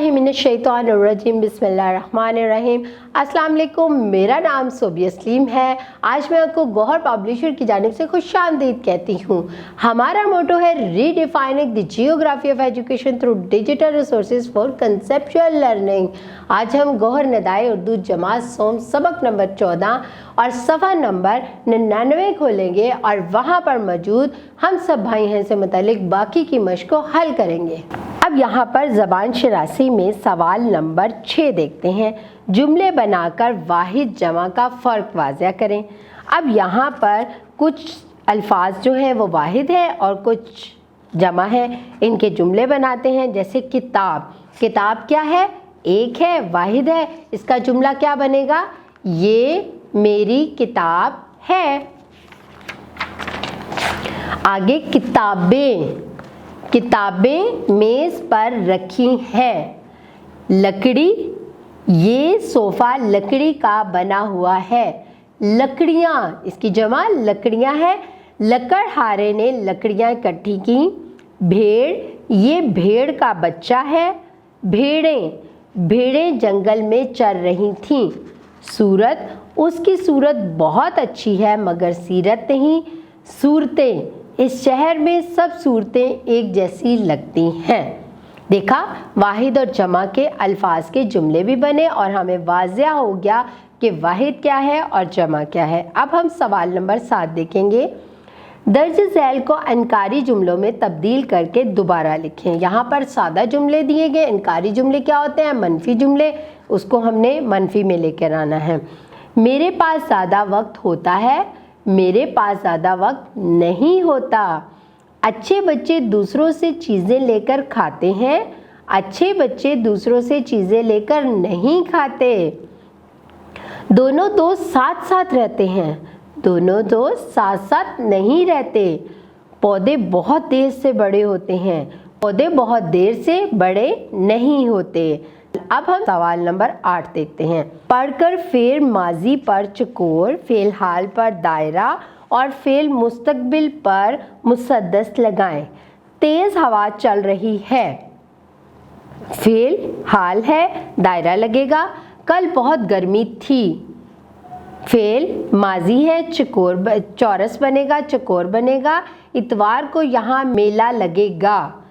बिस्मिल्लाहिर्रहमानिर्रहीम बिस्मिल्लाहिर्रहमानिर्रहीम। अस्सलाम वालेकुम, मेरा नाम सोबिया सलीम है। आज मैं आपको गौहर पब्लिशर की जानिब से खुशामदीद कहती हूँ। हमारा मोटो है redefining the geography of education through digital resources for conceptual learning. आज हम गौहर नदाए उर्दू जमात सोम सबक नंबर 14 और सफ़ा नंबर 99 खोलेंगे और वहाँ पर मौजूद हम सब भाई हैं से मुतालिक बाकी की मश्क को हल करेंगे। अब यहाँ पर ज़बान शनासी में सवाल नंबर 6 देखते हैं। जुमले बनाकर वाहिद जमा का फ़र्क वाज़ह करें। अब यहाँ पर कुछ अल्फाज जो हैं वो वाहिद है और कुछ जमा है। इनके जुमले बनाते हैं। जैसे किताब, किताब क्या है? एक है, वाहिद है। इसका जुमला क्या बनेगा? ये मेरी किताब है। आगे किताबें, किताबें मेज़ पर रखी हैं। लकड़ी, ये सोफ़ा लकड़ी का बना हुआ है। लकड़ियाँ, इसकी जमा लकड़ियाँ है। लकड़हारे ने लकड़ियाँ इकट्ठी की। भेड़, ये भेड़ का बच्चा है। भेड़ें, भेड़ें जंगल में चर रही थीं। सूरत, उसकी सूरत बहुत अच्छी है मगर सीरत नहीं। सूरतें, इस शहर में सब सूरतें एक जैसी लगती हैं। देखा, वाहिद और जमा के अल्फाज के जुमले भी बने और हमें वाज़िया हो गया कि वाहिद क्या है और जमा क्या है। अब हम सवाल नंबर 7 देखेंगे। दर्ज झैल को इनकारी जुमलों में तब्दील करके दोबारा लिखें। यहाँ पर सादा जुमले दिए गए। इनकारी जुमले क्या होते हैं? मनफी जुमले, उसको हमने मनफी में लेकर आना है। मेरे पास ज़्यादा वक्त होता है, मेरे पास ज़्यादा वक्त नहीं होता। अच्छे बच्चे दूसरों से चीज़ें लेकर खाते हैं, अच्छे बच्चे दूसरों से चीज़ें लेकर नहीं खाते। दोनों दोस्त साथ साथ रहते हैं, दोनों दोस्त साथ साथ नहीं रहते। पौधे बहुत देर से बड़े होते हैं, पौधे बहुत देर से बड़े नहीं होते। अब हम सवाल नंबर 8 देखते हैं। पढ़कर फेल माजी पर चकोर, फेल हाल पर दायरा और फेल मुस्तकबिल पर मुसद्दस लगाएं। तेज़ हवा चल रही है। फेल हाल है, दायरा लगेगा। कल बहुत गर्मी थी। फेल माजी है, चकोर चौरस बनेगा, चकोर बनेगा। इतवार को यहाँ मेला लगेगा।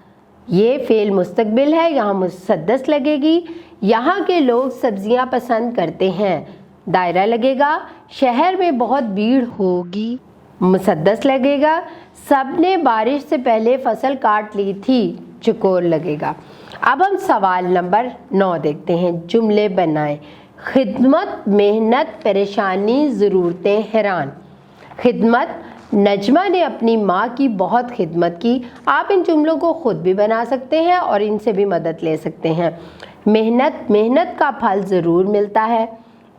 ये फेल मुस्तकबिल है, यहाँ मुसद्दस लगेगी। यहाँ के लोग सब्जियाँ पसंद करते हैं, दायरा लगेगा। शहर में बहुत भीड़ होगी, मुसद्दस लगेगा। सब ने बारिश से पहले फसल काट ली थी, चकोर लगेगा। अब हम सवाल नंबर 9 देखते हैं। जुमले बनाएं। खिदमत, मेहनत, परेशानी, ज़रूरतें, हैरान। खिदमत, नजमा ने अपनी माँ की बहुत खिदमत की। आप इन जुमलों को ख़ुद भी बना सकते हैं और इनसे भी मदद ले सकते हैं। मेहनत, मेहनत का फल ज़रूर मिलता है।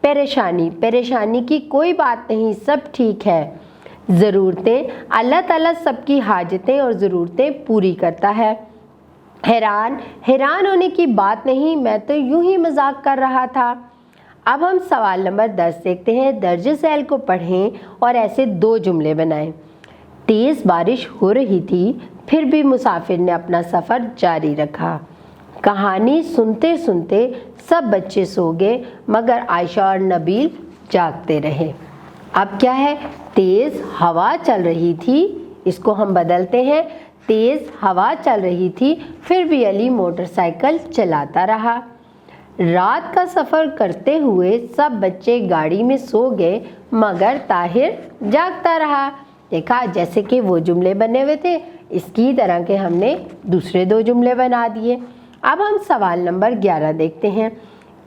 परेशानी, परेशानी की कोई बात नहीं, सब ठीक है। ज़रूरतें, अल्लाह ताला सबकी हाजतें और ज़रूरतें पूरी करता है। हैरान, हैरान होने की बात नहीं, मैं तो यूं ही मजाक कर रहा था। अब हम सवाल नंबर 10 देखते हैं। दर्ज झैल को पढ़ें और ऐसे 2 जुमले बनाएं। तेज़ बारिश हो रही थी, फिर भी मुसाफिर ने अपना सफ़र जारी रखा। कहानी सुनते सुनते सब बच्चे सो गए मगर आयशा और नबील जागते रहे। अब क्या है? तेज़ हवा चल रही थी, इसको हम बदलते हैं। तेज़ हवा चल रही थी, फिर भी अली मोटरसाइकिल चलाता रहा। रात का सफ़र करते हुए सब बच्चे गाड़ी में सो गए मगर ताहिर जागता रहा। देखा, जैसे कि वो जुमले बने हुए थे, इसकी तरह के हमने दूसरे 2 जुमले बना दिए। अब हम सवाल नंबर 11 देखते हैं।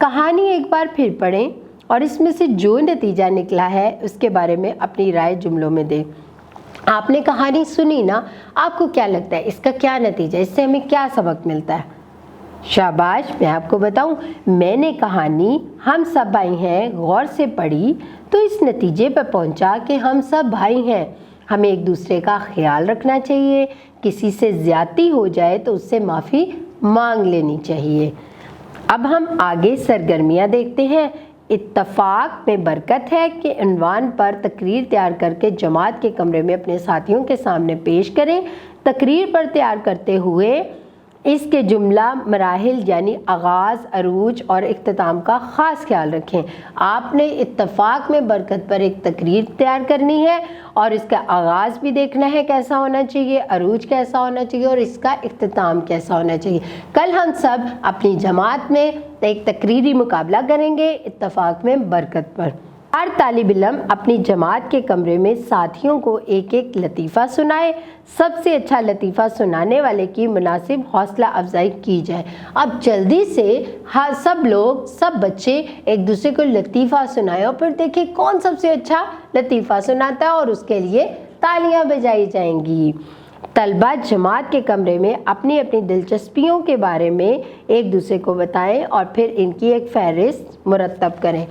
कहानी एक बार फिर पढ़ें और इसमें से जो नतीजा निकला है उसके बारे में अपनी राय जुमलों में दें। आपने कहानी सुनी ना, आपको क्या लगता है इसका क्या नतीजा, इससे हमें क्या सबक मिलता है? शाबाश, मैं आपको बताऊं, मैंने कहानी हम सब भाई हैं गौर से पढ़ी तो इस नतीजे पर पहुंचा कि हम सब भाई हैं, हमें एक दूसरे का ख्याल रखना चाहिए। किसी से ज़्यादती हो जाए तो उससे माफ़ी मांग लेनी चाहिए। अब हम आगे सरगर्मियाँ देखते हैं। इत्तफाक में बरकत है कि उन्वान पर तकरीर तैयार करके जमात के कमरे में अपने साथियों के सामने पेश करें। तकरीर पर तैयार करते हुए इसके जुमला मराहिल यानी आगाज़, अरूज और इख्तिताम का ख़ास ख्याल रखें। आपने इत्तफ़ाक़ में बरकत पर एक तकरीर तैयार करनी है और इसका आगाज़ भी देखना है कैसा होना चाहिए, अरूज कैसा होना चाहिए और इसका इख्तिताम कैसा होना चाहिए। कल हम सब अपनी जमात में एक तकरीरी मुकाबला करेंगे इत्तफ़ाक़ में बरकत पर। हर तालिब इल्म अपनी जमात के कमरे में साथियों को एक एक लतीफ़ा सुनाए। सबसे अच्छा लतीफ़ा सुनाने वाले की मुनासिब हौसला अफजाई की जाए। अब जल्दी से सब बच्चे एक दूसरे को लतीफ़ा सुनाए और फिर देखिए कौन सबसे अच्छा लतीफ़ा सुनाता है और उसके लिए तालियां बजाई जाएंगी। तलबा जमात के कमरे में अपनी अपनी दिलचस्पियों के बारे में एक दूसरे को बताएं और फिर इनकी एक फहरिस्त मुरतब करें।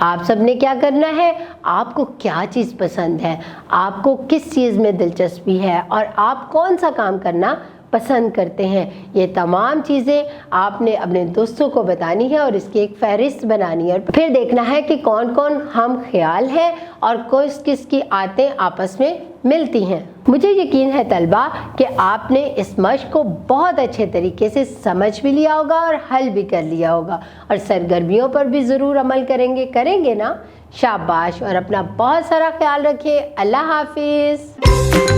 आप सब ने क्या करना है, आपको क्या चीज़ पसंद है, आपको किस चीज़ में दिलचस्पी है और आप कौन सा काम करना पसंद करते हैं, ये तमाम चीज़ें आपने अपने दोस्तों को बतानी है और इसकी एक फहरिस्त बनानी है और फिर देखना है कि कौन कौन हम ख्याल हैं और किस किस की आदतें आपस में मिलती हैं। मुझे यकीन है तलबा कि आपने इस मश्क को बहुत अच्छे तरीके से समझ भी लिया होगा और हल भी कर लिया होगा और सरगर्मियों पर भी ज़रूर अमल करेंगे ना। शाबाश और अपना बहुत सारा ख्याल रखिए। अल्लाह हाफिज़।